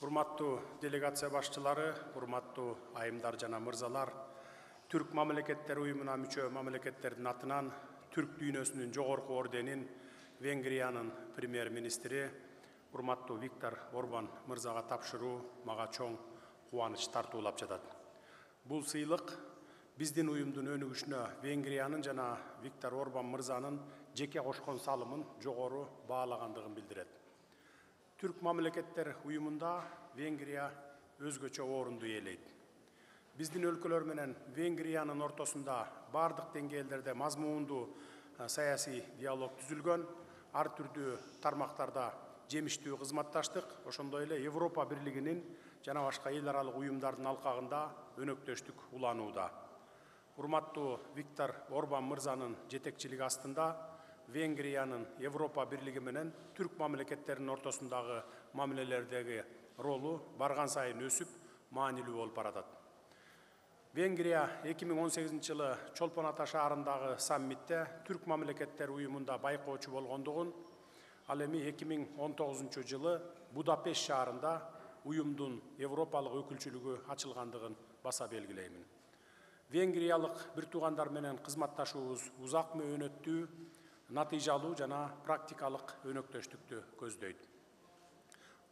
Урматтуу делегация башчылары, урматтуу айымдар жана мырзалар, Түрк мамлекеттер уюмуна мүчө мамлекеттердин атынан Түрк дүйнөсүнүн жогорку орденин Венгриянын премьер-министри урматтуу Виктор Орбан мырзага тапшыруу мага чоң кубаныч тартуулап жатат. Бул сыйлык биздин уюмдун өнүгүшүнө Венгриянын жана Виктор Орбан мырзанын жеке кошкон салымын жогору баалагандыгын билдирет. Түрк мамлекеттер уюмунда Венгрия өзгөчө орунду ээлейт. Биздин өлкөлөр менен Венгриянын ортосунда бардык деңгээлдерде мазмундуу саясий диалог түзүлгөн, ар түрдүү тармактарда жемиштүү кызматташтык, ошондой эле Европа бирлигинин жана башка эл аралык уюмдардын алкагында өнөктөштүк уланууда. Урматтуу Виктор Орбан мырзанын жетекчилиги астында Венгриянын Европа бирлиги менен Түрк мамлекеттеринин ортосундагы мамилелердеги ролу барган сайын өсүп, маанилүү болуп баратат. Венгрия 2018 жылы Чолпон Ата шаарындагы саммитте Түрк мамлекеттер уюмунда байкоочу болгондугун, ал эми 2019 жылы Будапешт шаарында уюмдун Европалык өкүлчүлүгү ачылгандыгын баса белгилеймин. Венгриялык бир туугандар менен кызматташуубуз узак мөөнөттүү, натыйжалуу жана практикалык өнөктөштүктү көздөйт.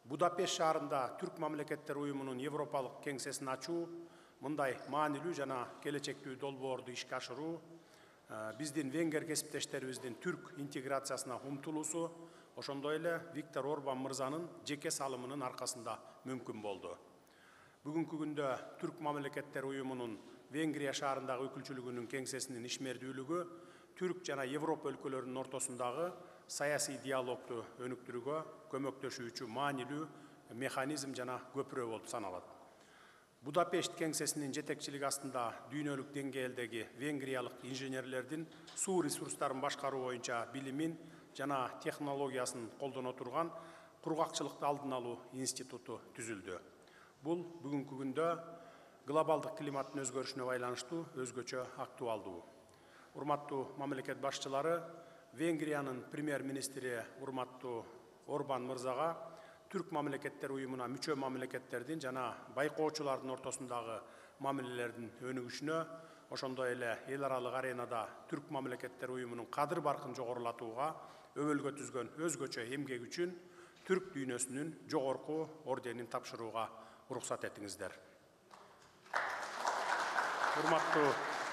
Будапешт шаарында Түрк мамлекеттер уюмунун Европалык кеңсесин ачуу мындай маанилүү жана келечектүү долбоорду ишке ашыруу биздин венгер кесиптештерибиздин түрк интеграциясына умтулуусу, ошондой эле Виктор Орбан мырзанын жеке салымынын аркасында мүмкүн болду. Бүгүнкү күндө Түрк мамлекеттер уюмунун Венгрия шаарындагы өкүлчүлүгүнүн кеңсесинин ишмердүүлүгү Түрк жана Европа өлкөлөрүнүн ортосундагы саясий диалогду өнүктүрүүгө көмөктөшүүчү маанилүү механизм жана көпүрө болуп саналат. Будапешт кеңсесинин жетекчилиги астында дүйнөлүк деңгээлдеги венгриялык инженерлердин суу ресурстарын башкаруу боюнча билимин жана технологиясын колдоно турган кургакчылыкты алдын алуу институту түзүлдү. Бул бүгүнкү күндө глобалдык климаттын өзгөрүшүнө байланыштуу өзгөчө актуалдуу. Урматтуу мамлекет башчылары, Венгриянын премьер-министри урматтуу Орбан мырзага Түрк мамлекеттер уюмуна мүчө мамлекеттердин жана байкоочулардын ортосундагы мамилелердин өнүгүшүнө, ошондой эле эл аралык аренада Түрк мамлекеттер уюмунун кадыр баркын жогорулатууга өбөлгө түзгөн өзгөчө эмгеги үчүн Түрк дүйнөсүнүн жогорку орденин тапшырууга уруксат этиңиздер. Урматтуу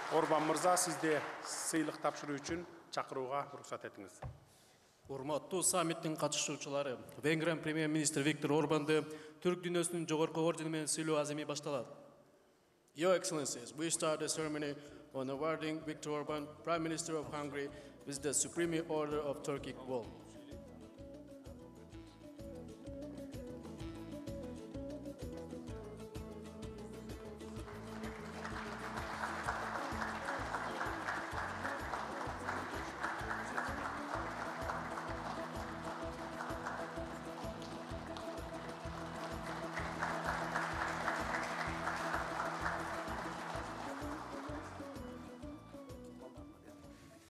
Орбан мырза, сизди сыйлык тапшыруу үчүн чакырууга уруксат этиңиз. Урматтуу саммиттин катышуучулары, Венгриянын премьер-министри Виктор Орбанды Түрк дүйнөсүнүн жогорку ордени менен сыйлоо аземи башталат. Your Excellencies, we start the ceremony on awarding Viktor Orban, Prime Minister of Hungary, with the Supreme Order of Turkic Wall.